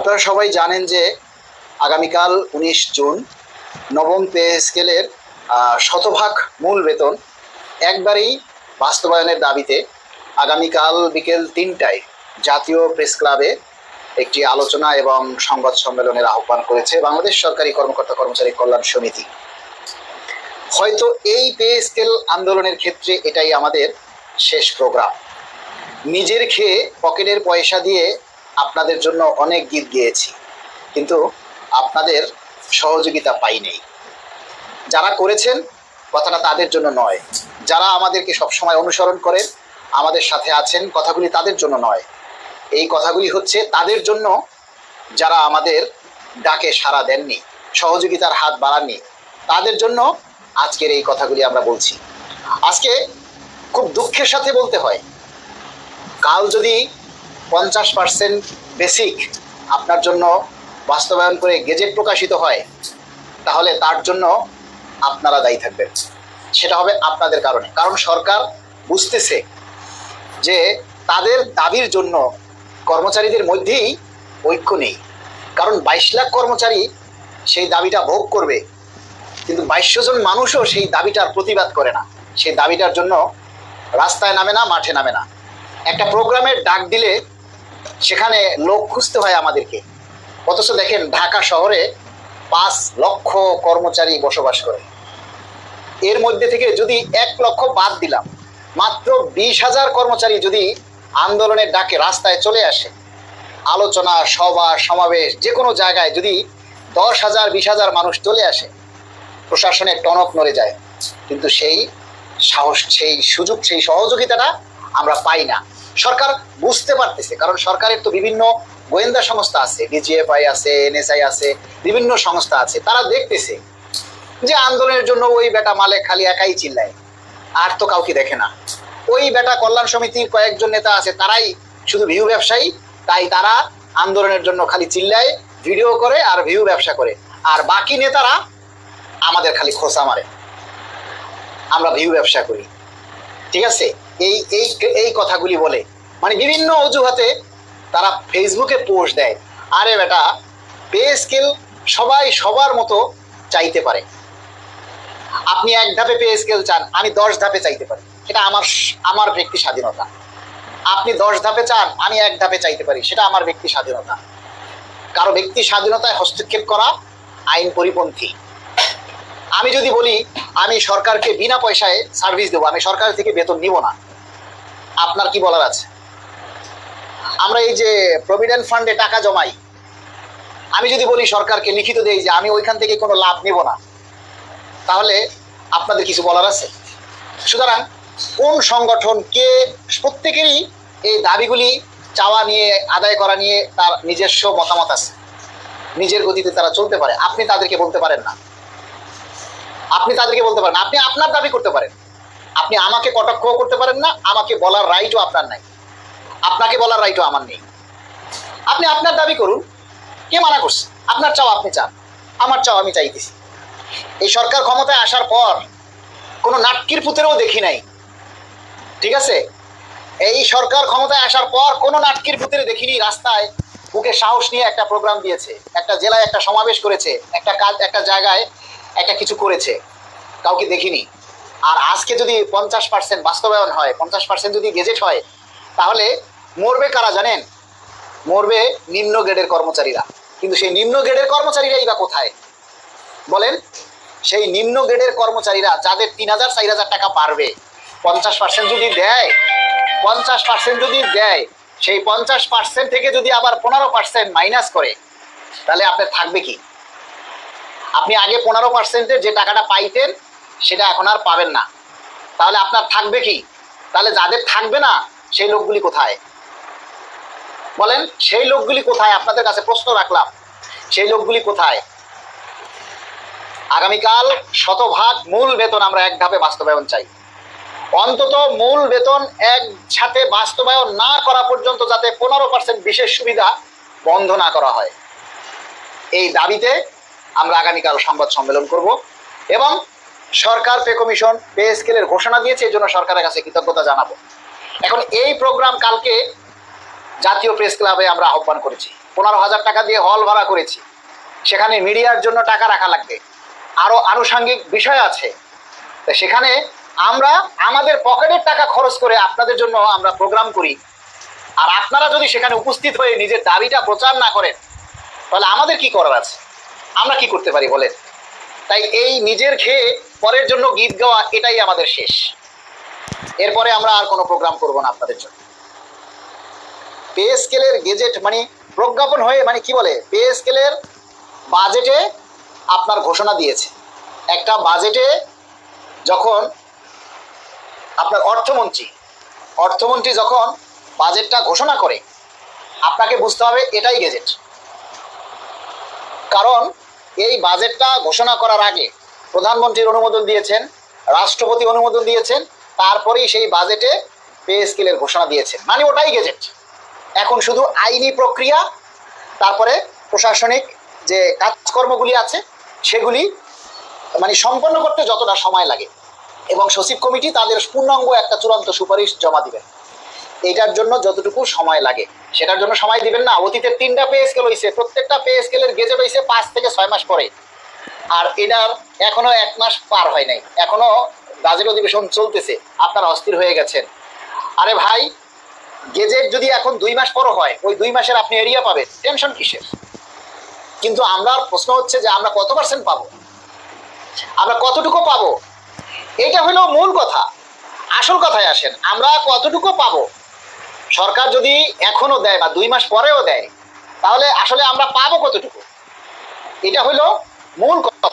আপনারা সবাই জানেন যে আগামীকাল 19 জুন নবম পে স্কেলের শতভাগ মূল বেতন একবারেই বাস্তবায়নের দাবিতে আগামীকাল বিকেল 3টায় জাতীয় প্রেস ক্লাবে একটি আলোচনা এবং সংবাদ সম্মেলনের আহ্বান করেছে বাংলাদেশ সরকারি কর্মকর্তা কর্মচারী কল্যাণ সমিতি। হয়তো এই পে স্কেল আন্দোলনের ক্ষেত্রে এটাই আমাদের শেষ প্রোগ্রাম। নিজের খেয়ে পকেটের পয়সা দিয়ে আপনাদের জন্য অনেক গীত গেয়েছি, কিন্তু আপনাদের সহযোগিতা পাইনি। যারা করেছেন কথাটা তাদের জন্য নয়, যারা আমাদেরকে সবসময় অনুসরণ করেন, আমাদের সাথে আছেন, কথাগুলি তাদের জন্য নয়। এই কথাগুলি হচ্ছে তাদের জন্য যারা আমাদের ডাকে সাড়া দেননি, সহযোগিতার হাত বাড়াননি, তাদের জন্য আজকের এই কথাগুলি আমরা বলছি। আজকে খুব দুঃখের সাথে বলতে হয়, কাল যদি 50% বেসিক আপনার জন্য বাস্তবায়ন করে গেজেট প্রকাশিত হয়, তাহলে তার জন্য আপনারা দায়ী থাকবেন। সেটা হবে আপনাদের কারণে, কারণ সরকার বুঝতেছে যে তাদের দাবির জন্য কর্মচারীদের মধ্যেই ঐক্য নেই। কারণ 22 লাখ কর্মচারী সেই দাবিটা ভোগ করবে, কিন্তু 2200 জন মানুষও সেই দাবিটার প্রতিবাদ করে না, সেই দাবিটার জন্য রাস্তায় নামে না, মাঠে নামে না। একটা প্রোগ্রামের ডাক দিলে সেখানে লোক খুঁজতে হয় আমাদেরকে, অথচ দেখেন ঢাকা শহরে 5 লক্ষ কর্মচারী বসবাস করে। এর মধ্যে থেকে যদি 1 লক্ষ বাদ দিলাম, মাত্র 20,000 কর্মচারী যদি আন্দোলনের ডাকে রাস্তায় চলে আসে, আলোচনা সভা সমাবেশ যে কোনো জায়গায় যদি 10,000 20,000 মানুষ চলে আসে, প্রশাসনের টনক নড়ে যায়। কিন্তু সেই সাহস, সেই সুযোগ, সেই সহযোগিতাটা আমরা পাই না। সরকার বুঝতে পারতেছে, কারণ সরকারের তো বিভিন্ন গোয়েন্দা সংস্থা আছে, ডিজিএফআই আছে, এনএসআই আছে, বিভিন্ন সংস্থা আছে। তারা দেখতেছে যে আন্দোলনের জন্য ওই বেটা মালেক খালি একাই চিল্লায়, আর তো কাউকে দেখে না। ওই বেটা কল্যাণ সমিতির কয়েকজন নেতা আছে, তারাই শুধু ভিউ ব্যবসায়ী, তাই তারা আন্দোলনের জন্য খালি চিল্লায়, ভিডিও করে আর ভিউ ব্যবসা করে। আর বাকি নেতারা আমাদের খালি খোঁচা মারে, আমরা ভিউ ব্যবসা করি। ঠিক আছে, এই এই এই কথাগুলি বলে, মানে বিভিন্ন অজুহাতে তারা ফেসবুকে পোস্ট দেয়। আরে বেটা, পে স্কেল সবাই সবার মতো চাইতে পারে। আপনি 1 ধাপে পে স্কেল চান, আমি 10 ধাপে চাইতে পারি, এটা আমার ব্যক্তি স্বাধীনতা। আপনি 10 ধাপে চান, আমি 1 ধাপে চাইতে পারি, সেটা আমার ব্যক্তি স্বাধীনতা। কারো ব্যক্তি স্বাধীনতায় হস্তক্ষেপ করা আইন পরিপন্থী। আমি যদি বলি আমি সরকারকে বিনা পয়সায় সার্ভিস দেবো, আমি সরকার থেকে বেতন নিব না, আপনার কি বলার আছে? আমরা এই যে প্রভিডেন্ট ফান্ডে টাকা জমাই, আমি যদি বলি সরকারকে লিখিত দেই যে আমি ওইখান থেকে কোনো লাভ নেব না, তাহলে আপনাদের কিছু বলার আছে? সুতরাং কোন সংগঠন কে, প্রত্যেকেরই এই দাবিগুলি চাওয়া নিয়ে, আদায় করা নিয়ে তার নিজস্ব মতামত আছে, নিজের গতিতে তারা চলতে পারে। আপনি তাদেরকে বলতে পারেন না, আপনি তাদেরকে বলতে পারেন, আপনি আপনার দাবি করতে পারেন, আপনি আমাকে কটাক্ষ করতে পারেন না, আমাকে বলার রাইটও আপনার নাই, আপনাকে বলার রাইটও আমার নেই। আপনি আপনার দাবি করুন, কে মানা করছে? আপনার চাও আপনি চান, আমার চাও আমি চাইতেছি। এই সরকার ক্ষমতায় আসার পর কোনো নাটকির পুতেরও দেখি নাই, ঠিক আছে? এই সরকার ক্ষমতায় আসার পর কোনো নাটকির পুতের দেখিনি রাস্তায় বুকে সাহস নিয়ে একটা প্রোগ্রাম দিয়েছে, একটা জেলায় একটা সমাবেশ করেছে, একটা কাজ, একটা জায়গায় একটা কিছু করেছে, কাউকে দেখিনি। আর আজকে যদি 50% বাস্তবায়ন হয়, 50% যদি গেজেট হয়, তাহলে মরবে কারা জানেন? মরবে নিম্ন গ্রেডের কর্মচারীরা। কিন্তু সেই নিম্ন গ্রেডের কর্মচারীরাই বা কোথায় বলেন? সেই নিম্ন গ্রেডের কর্মচারীরা যাদের 3,000 4,000 টাকা পারবে, 50% যদি দেয়, 50% যদি দেয়, সেই 50% থেকে যদি আবার 15% মাইনাস করে, তাহলে আপনার থাকবে কি? আপনি আগে 15%-এর যে টাকাটা পাইতেন সেটা এখন আর পাবেন না, তাহলে আপনার থাকবে কি? তাহলে যাদের থাকবে না সেই লোকগুলি কোথায় বলেন? সেই লোকগুলি কোথায়? আপনাদের কাছে প্রশ্ন রাখলাম, সেই লোকগুলি কোথায়? আগামীকাল শতভাগ মূল বেতন আমরা 1 ধাপে বাস্তবায়ন চাই। অন্তত মূল বেতন একসাথে বাস্তবায়ন না করা পর্যন্ত যাতে 15% বিশেষ সুবিধা বন্ধ না করা হয়, এই দাবিতে আমরা আগামীকাল সংবাদ সম্মেলন করব। এবং সরকার পে কমিশন পে স্কেলের ঘোষণা দিয়েছে, এই জন্য সরকারের কাছে কৃতজ্ঞতা জানাবো। এখন এই প্রোগ্রাম কালকে জাতীয় প্রেস ক্লাবে আমরা আহ্বান করেছি, 15,000 টাকা দিয়ে হল ভাড়া করেছি, সেখানে মিডিয়ার জন্য টাকা রাখা লাগবে, আরো আনুষঙ্গিক বিষয় আছে। তো সেখানে আমরা আমাদের পকেটের টাকা খরচ করে আপনাদের জন্য আমরা প্রোগ্রাম করি, আর আপনারা যদি সেখানে উপস্থিত হয়ে নিজের দাবিটা প্রচার না করেন তাহলে আমাদের কি করার আছে? আমরা কি করতে পারি বলেন? তাই এই নিজের খেয়ে পরের জন্য গীত গাওয়া এটাই আমাদের শেষ। এরপরে আমরা আর কোনো প্রোগ্রাম করব না আপনাদের জন্য। পে স্কেলের গেজেট মানে প্রজ্ঞাপন হয়ে মানে কি বলে, পে স্কেলের বাজেটে আপনার ঘোষণা দিয়েছে। একটা বাজেটে যখন আপনার অর্থমন্ত্রী যখন বাজেটটা ঘোষণা করে, আপনাকে বুঝতে হবে এটাই গেজেট। কারণ এই বাজেটটা ঘোষণা করার আগে প্রধানমন্ত্রীর অনুমোদন দিয়েছেন, রাষ্ট্রপতি অনুমোদন দিয়েছেন, তারপরেই সেই বাজেটে পে স্কেলের ঘোষণা দিয়েছেন, মানে ওটাই গেজেট। এখন শুধু আইনি প্রক্রিয়া, তারপরে প্রশাসনিক যে কাজকর্মগুলি আছে সেগুলি মানে সম্পন্ন করতে যতটা সময় লাগে, এবং সচিব কমিটি তাদের পূর্ণাঙ্গ একটা চূড়ান্ত সুপারিশ জমা দিবেন, এটার জন্য যতটুকু সময় লাগে সেটার জন্য সময় দিবেন না। অতীতে 3টা পে স্কেল হয়েছে, প্রত্যেকটা পে স্কেলের গেজেট হয়েছে 5 থেকে 6 মাস পরে, আর এটার এখনো 1 মাস পার হয় নাই, এখনো বাজেট অধিবেশন চলতেছে, আপনারা অস্থির হয়ে গেছেন। আরে ভাই, গেজেট যদি এখন 2 মাস পর হয়, ওই 2 মাসের আপনি এরিয়া পাবেন, টেনশন কিসের? কিন্তু আমরা প্রশ্ন হচ্ছে যে আমরা কত % পাবো, আমরা কতটুকু পাবো, এটা হলো মূল কথা। আসল কথায় আসেন, আমরা কতটুকু পাবো? সরকার যদি এখনো দেয় বা 2 মাস পরেও দেয়, তাহলে আসলে আমরা পাবো কতটুকু? এটা হলো মূল কথা।